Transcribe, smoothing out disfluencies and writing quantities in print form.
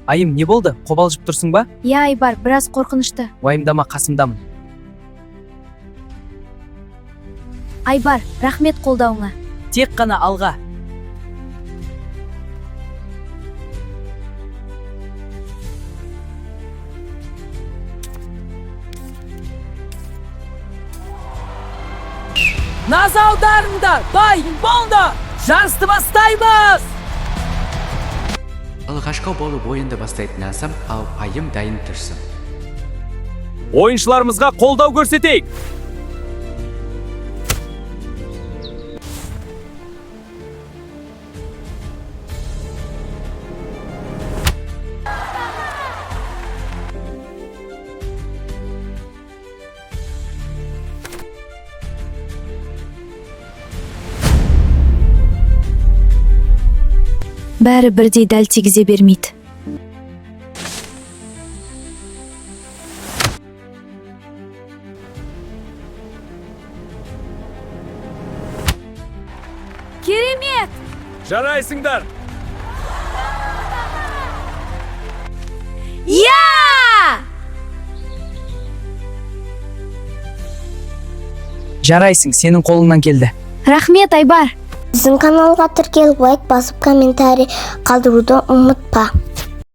Айым, не болды? Қобалжып тұрсың ба? Иә, Айбар, біраз қорқынышты. Уайымдама, қасымдамын. Айбар, рахмет қолдауыңа. Тек қана алға. Назар аударыңдар, дайын болыңдар. Жарысты бастаймыз. Алғашқы болып ойынды бастайтын Назым, ал Айым дайын тұрсын. Ойыншыларымызға қолдау көрсетейік. Бәрі бірдей дәл тигізе бермейді. Керемет! Жарайсыңдар. Иә! Жарайсың, сенің қолыңнан келді. Рахмет, Айбар. Біздің каналға тіркеліп лайк басып комментарий қалдыруды ұмытпа.